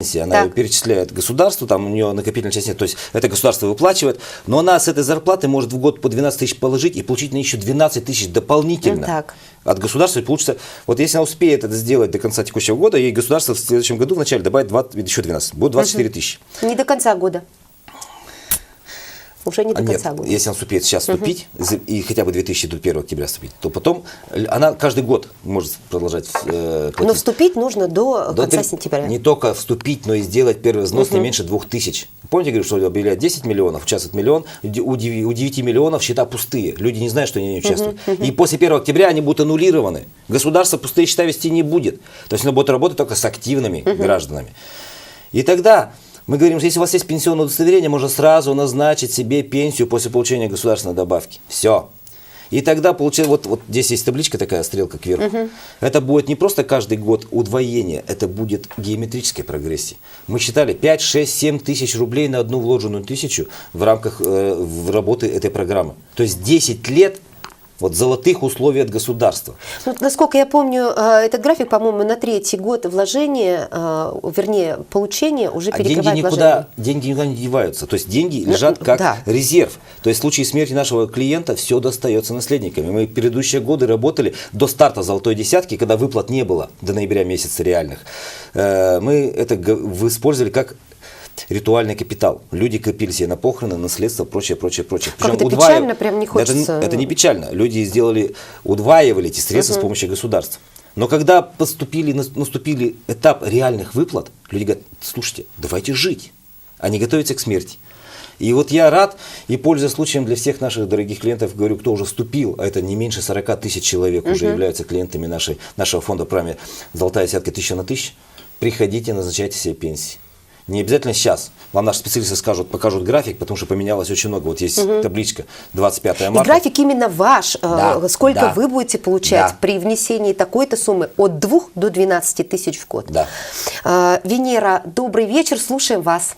пенсия, она ее перечисляет государству, там у нее накопительная часть нет, то есть это государство выплачивает, но она с этой зарплаты может в год по 12 тысяч положить и получить на еще 12 тысяч дополнительно от государства. И получится, вот если она успеет это сделать до конца текущего года, ей государство в следующем году вначале добавит еще 12, будет 24 тысячи. Не до конца года. Уже не до конца года. Если она успеет сейчас вступить, и хотя бы 2000 до 1 октября вступить, то потом она каждый год может продолжать платить. Но вступить нужно до конца сентября. Не только вступить, но и сделать первый взнос не меньше 2000. Помните, я говорю, что объявляют 10 миллионов, участвует миллион, у 9 миллионов счета пустые. Люди не знают, что они не участвуют. И после 1 октября они будут аннулированы. Государство пустые счета вести не будет. То есть оно будет работать только с активными гражданами. И тогда мы говорим, что если у вас есть пенсионное удостоверение, можно сразу назначить себе пенсию после получения государственной добавки. Все. И тогда получается, вот здесь есть табличка такая, стрелка кверху. Это будет не просто каждый год удвоение, это будет геометрическая прогрессия. Мы считали 5, 6, 7 тысяч рублей на одну вложенную тысячу в рамках работы этой программы. То есть 10 лет вот золотых условий от государства. Ну, насколько я помню, этот график, по-моему, на 3-й год вложения, вернее, получения уже перекрывает вложения. Деньги никуда не деваются. То есть деньги лежат как резерв. То есть в случае смерти нашего клиента все достается наследникам. И мы предыдущие годы работали до старта золотой десятки, когда выплат не было до ноября месяца реальных. Мы это использовали как ритуальный капитал. Люди копили себе на похороны, наследство, прочее. Как это печально, прям не хочется. Это не печально. Люди удваивали эти средства с помощью государства. Но когда наступили этап реальных выплат, люди говорят, слушайте, давайте жить, а не готовиться к смерти. И вот я рад, и пользуясь случаем для всех наших дорогих клиентов, говорю, кто уже вступил, а это не меньше 40 тысяч человек уже являются клиентами нашего фонда премии «Золотая десятка 1000 на 1000», приходите, назначайте себе пенсии. Не обязательно сейчас. Вам наши специалисты покажут график, потому что поменялось очень много. Вот есть табличка 25 марта. И график именно ваш. Сколько вы будете получать при внесении такой-то суммы от 2 до 12 тысяч в год. Венера, добрый вечер, слушаем вас.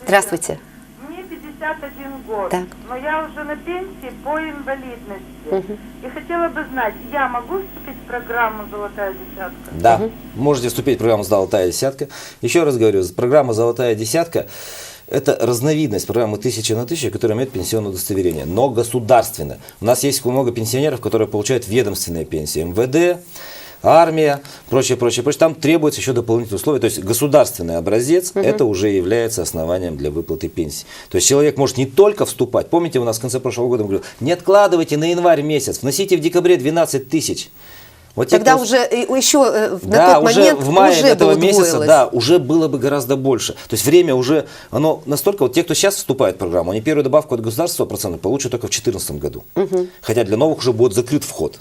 Здравствуйте. Мне 51 год, но я уже на пенсии по инвалидности. И хотела бы знать, я могу вступить в программу «Золотая десятка»? Да, можете вступить в программу «Золотая десятка». Еще раз говорю, программа «Золотая десятка» – это разновидность программы 1000 на 1000, которая имеет пенсионное удостоверение, но государственное. У нас есть много пенсионеров, которые получают ведомственные пенсии, МВД, армия, прочее. Там требуется еще дополнительные условия. То есть государственный образец, это уже является основанием для выплаты пенсии. То есть человек может не только вступать. Помните, у нас в конце прошлого года мы говорили, не откладывайте на январь месяц, вносите в декабре 12 тысяч. Вот тогда уже еще на тот момент в мае уже этого месяца, уже было бы гораздо больше. То есть время уже, оно настолько, вот те, кто сейчас вступает в программу, они первую добавку от государства 100% получат только в 2014 году. Хотя для новых уже будет закрыт вход.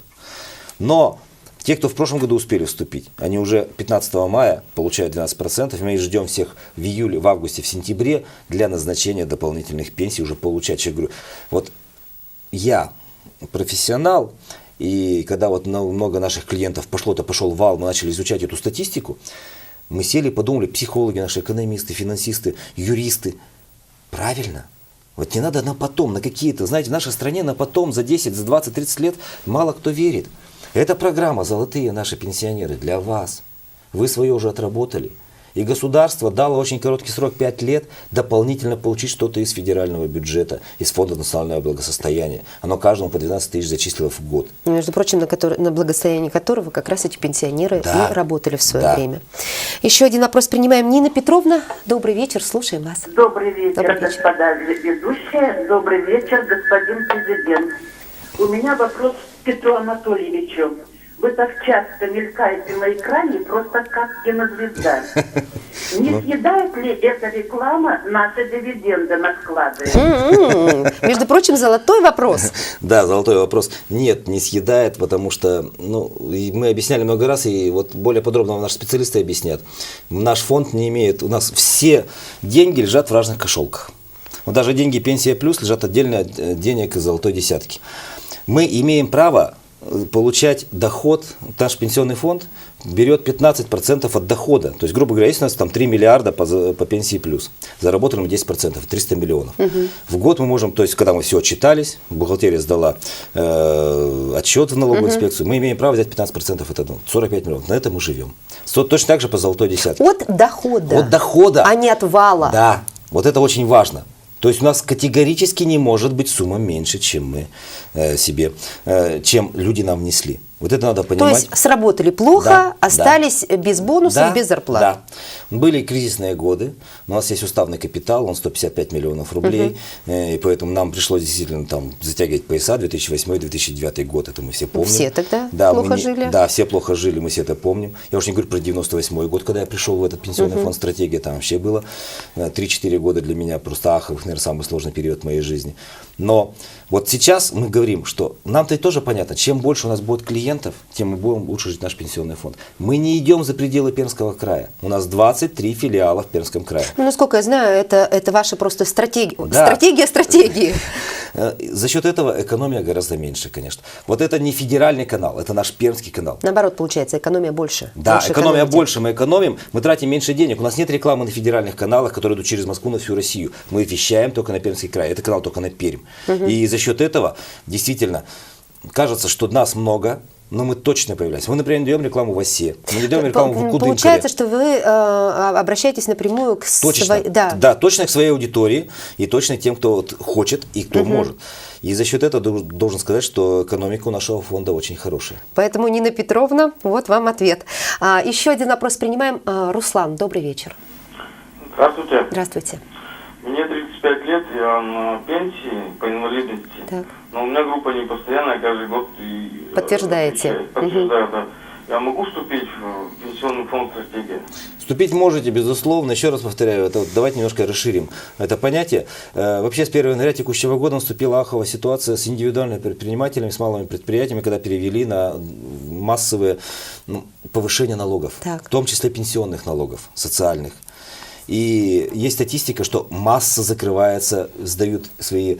Но те, кто в прошлом году успели вступить, они уже 15 мая получают 12%. Мы ждем всех в июле, в августе, в сентябре для назначения дополнительных пенсий, уже получать. Я говорю, вот я профессионал, и когда вот много наших клиентов пошел вал, мы начали изучать эту статистику, мы сели и подумали, психологи наши, экономисты, финансисты, юристы, правильно. Вот не надо на потом, на какие-то, знаете, в нашей стране на потом, за 10, за 20, 30 лет мало кто верит. Эта программа «Золотые наши пенсионеры» для вас. Вы свое уже отработали. И государство дало очень короткий срок, 5 лет, дополнительно получить что-то из федерального бюджета, из Фонда национального благосостояния. Оно каждому по 12 тысяч зачислило в год. Между прочим, на благосостоянии которого как раз эти пенсионеры и работали в свое время. Еще один вопрос принимаем. Нина Петровна, добрый вечер, слушаем вас. Добрый вечер, господа ведущие. Добрый вечер, господин президент. У меня вопрос к Петру Анатольевичу. Вы так часто мелькаете на экране, просто как кинозвезда. Не съедает ли эта реклама наши дивиденды на вклады? Между прочим, золотой вопрос. Да, золотой вопрос. Нет, не съедает, потому что мы объясняли много раз, и вот более подробно наши специалисты объяснят. Наш фонд не имеет, у нас все деньги лежат в разных кошелках. Вот даже деньги «Пенсия плюс» лежат отдельно от денег из «Золотой десятки». Мы имеем право получать доход, наш пенсионный фонд берет 15% от дохода. То есть, грубо говоря, если у нас там 3 миллиарда по пенсии плюс, заработали мы 10%, 300 миллионов. В год мы можем, то есть, когда мы все отчитались, бухгалтерия сдала отчет в налоговую инспекцию, мы имеем право взять 15%, это 45 миллионов. На это мы живем. Точно так же по золотой десятке. От дохода. От дохода. А не от вала. Да, вот это очень важно. То есть у нас категорически не может быть сумма меньше, чем мы чем люди нам внесли. Вот это надо понимать. То есть сработали плохо, остались без бонусов, без зарплат. Да. Были кризисные годы, у нас есть уставный капитал, он 155 миллионов рублей, и поэтому нам пришлось действительно там затягивать пояса 2008-2009 год, это мы все помним. Все тогда плохо жили. Да, все плохо жили, мы все это помним. Я уж не говорю про 98 год, когда я пришел в этот пенсионный фонд «Стратегия», там вообще было 3-4 года для меня просто наверное, самый сложный период в моей жизни. Но вот сейчас мы говорим, что нам-то тоже понятно, чем больше у нас будет клиентов, тем мы будем лучше жить наш пенсионный фонд. Мы не идем за пределы Пермского края. У нас 23 филиала в Пермском крае. Ну, насколько я знаю, это ваша просто стратегия. Да. Стратегия стратегии. За счет этого экономия гораздо меньше, конечно. Вот это не федеральный канал, это наш пермский канал. Наоборот, получается, экономия больше. Да, больше экономия экономите. больше, мы экономим, мы тратим меньше денег. У нас нет рекламы на федеральных каналах, которые идут через Москву на всю Россию. Мы вещаем только на Пермский край, это канал только на Пермь. И за счет этого действительно кажется, что нас много, но мы точно появляемся. Мы, например, не даем рекламу в Осе, мы не даем рекламу в Кудымкаре. Получается, что вы обращаетесь напрямую к точно, точно к своей аудитории и точно к тем, кто вот хочет и кто может. И за счет этого должен сказать, что экономика у нашего фонда очень хорошая. Поэтому, Нина Петровна, вот вам ответ. Еще один вопрос принимаем. Руслан, добрый вечер. Здравствуйте. Здравствуйте. Мне 35 лет, я на пенсии по инвалидности. Так. Но у меня группа не постоянная, каждый год подтверждаете. Подтверждаю, да. Я могу вступить в пенсионный фонд «Стратегия»? Вступить можете, безусловно. Еще раз повторяю, это давайте немножко расширим это понятие. Вообще с 1 января текущего года наступила аховая ситуация с индивидуальными предпринимателями, с малыми предприятиями, когда перевели на массовые повышения налогов, в том числе пенсионных налогов, социальных. И есть статистика, что масса закрывается, сдают свои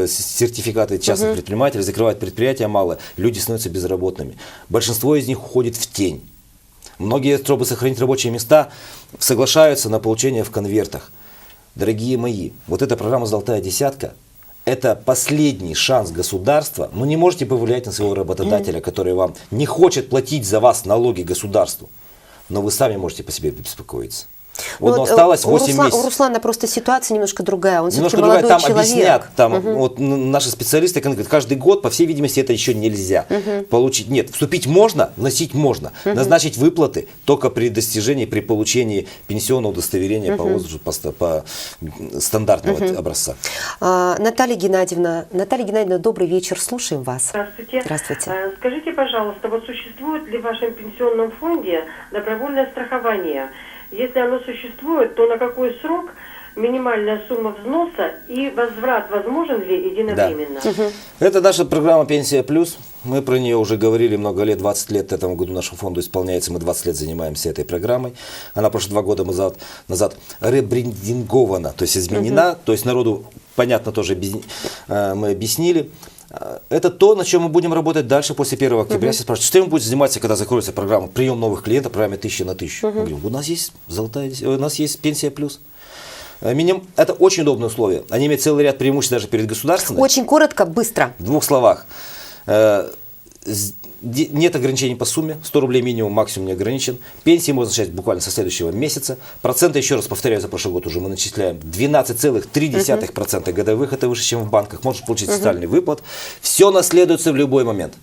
сертификаты частных предпринимателей, закрывают предприятия малые, люди становятся безработными. Большинство из них уходит в тень. Многие, чтобы сохранить рабочие места, соглашаются на получение в конвертах. Дорогие мои, вот эта программа «Золотая десятка» – это последний шанс государства. Ну, не можете повлиять на своего работодателя, который вам не хочет платить за вас налоги государству. Но вы сами можете по себе беспокоиться. Вот, осталось 8 месяцев. У Руслана просто ситуация немножко другая. Он немножко все-таки молодой там человек. Объяснят, там вот наши специалисты говорят, каждый год, по всей видимости, это еще нельзя получить. Нет, вступить можно, вносить можно, назначить выплаты только при достижении, при получении пенсионного удостоверения по возрасту, по стандартного образца. Наталья Геннадьевна, добрый вечер, слушаем вас. Здравствуйте. Здравствуйте. Скажите, пожалуйста, вот существует ли в вашем пенсионном фонде добровольное страхование? Если оно существует, то на какой срок минимальная сумма взноса и возврат возможен ли единовременно? Да. Это наша программа «Пенсия плюс». Мы про нее уже говорили много лет, 20 лет этому году нашему фонду исполняется. Мы 20 лет занимаемся этой программой. Она прошлые 2 года назад ребрендингована, то есть изменена. То есть народу, понятно, тоже мы объяснили. Это то, на чем мы будем работать дальше после 1 октября. Все спрашивают, что мы будем заниматься, когда закроется программа «Прием новых клиентов», программе 1000 на 1000. Мы говорим, у нас есть у нас есть «Пенсия плюс». Это очень удобные условия. Они имеют целый ряд преимуществ даже перед государственным. Очень коротко, быстро. В 2 словах. Нет ограничений по сумме, 100 рублей минимум, максимум не ограничен. Пенсии можно начать буквально со следующего месяца. Проценты, еще раз повторяю, за прошлый год уже мы начисляем 12,3% годовых, это выше, чем в банках. Можешь получить социальный выплат. Все наследуется в любой момент.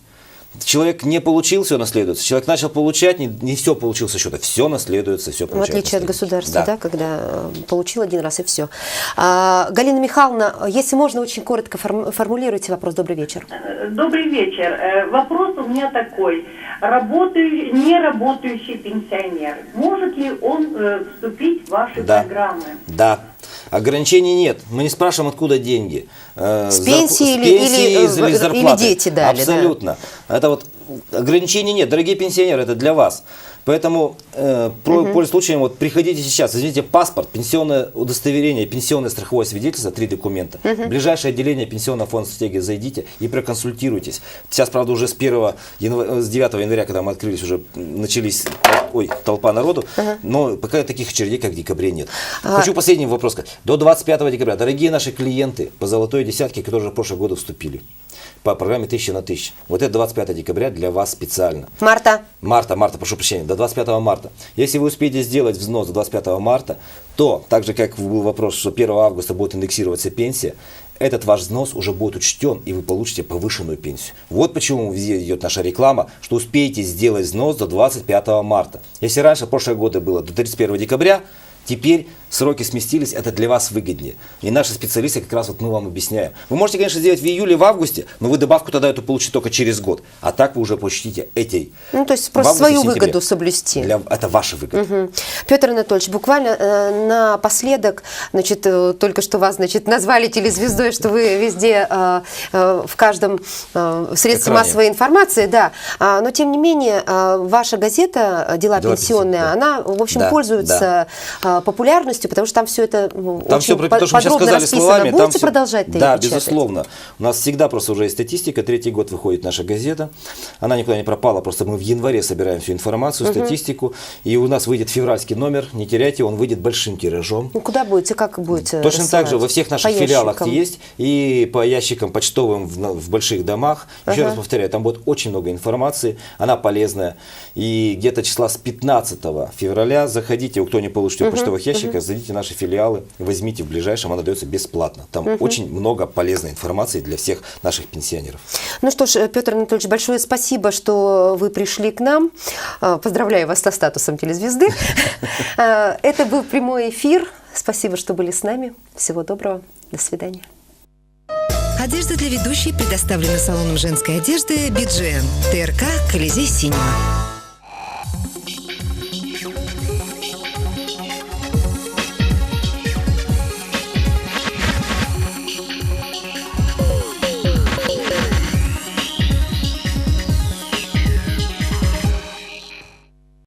Человек не получил, все наследуется. Человек начал получать, не все получил со счета. Все наследуется, все получается. В отличие от государства, да, когда получил один раз и все. Галина Михайловна, если можно, очень коротко формулируйте вопрос. Добрый вечер. Добрый вечер. Вопрос у меня такой. Неработающий пенсионер, может ли он вступить в ваши программы? Да. Ограничений нет. Мы не спрашиваем, откуда деньги. С пенсии или зарплаты. Или дети дали. Абсолютно. Да. Это вот ограничений нет. Дорогие пенсионеры, это для вас. Поэтому, пользуясь случаем, вот приходите сейчас, возьмите паспорт, пенсионное удостоверение, пенсионное страховое свидетельство, 3 документа. В ближайшее отделение Пенсионного фонда стратегии зайдите и проконсультируйтесь. Сейчас, правда, уже с 9 января, когда мы открылись, уже начались толпа народу, но пока таких очередей, как в декабре, нет. Хочу последний вопрос сказать. До 25 декабря, дорогие наши клиенты по золотой десятке, которые уже в прошлом году вступили по программе 1000 на 1000. Вот это 25 декабря для вас специально. Марта, прошу прощения, до 25 марта. Если вы успеете сделать взнос до 25 марта, то, так же как был вопрос, что 1 августа будет индексироваться пенсия, этот ваш взнос уже будет учтен, и вы получите повышенную пенсию. Вот почему везде идет наша реклама, что успеете сделать взнос до 25 марта. Если раньше, в прошлые годы было до 31 декабря, теперь сроки сместились, это для вас выгоднее. И наши специалисты как раз вот мы вам объясняем. Вы можете, конечно, сделать в июле, в августе, но вы добавку тогда эту получите только через год. А так вы уже получите эти. Ну, то есть просто свою выгоду соблюсти. Это ваша выгода. Петр Анатольевич, буквально напоследок, значит, только что вас, значит, назвали телезвездой, что вы везде, в каждом средстве массовой информации, да. Но, тем не менее, ваша газета «Дела пенсионные», да, она, в общем, пользуется популярностью, потому что там все это очень подробно расписано. Будете продолжать это Да, печатать? Безусловно. У нас всегда просто уже есть статистика. 3-й год выходит наша газета. Она никуда не пропала, просто мы в январе собираем всю информацию, статистику. И у нас выйдет февральский номер, не теряйте, он выйдет большим тиражом. Ну, куда будете, как будете Точно рассылать? так же во всех наших филиалах есть, и по ящикам почтовым в больших домах. Еще раз повторяю, там будет очень много информации, она полезная. И где-то числа с 15 февраля заходите, кто не получит в почтовых ящиках, зайдите в наши филиалы, возьмите в ближайшем, она дается бесплатно. Там очень много полезной информации для всех наших пенсионеров. Ну что ж, Петр Анатольевич, большое спасибо, что вы пришли к нам. Поздравляю вас со статусом телезвезды. Это был прямой эфир. Спасибо, что были с нами. Всего доброго. До свидания. Одежда для ведущей предоставлена салоном женской одежды «Биджен», ТРК «Колизей Синема».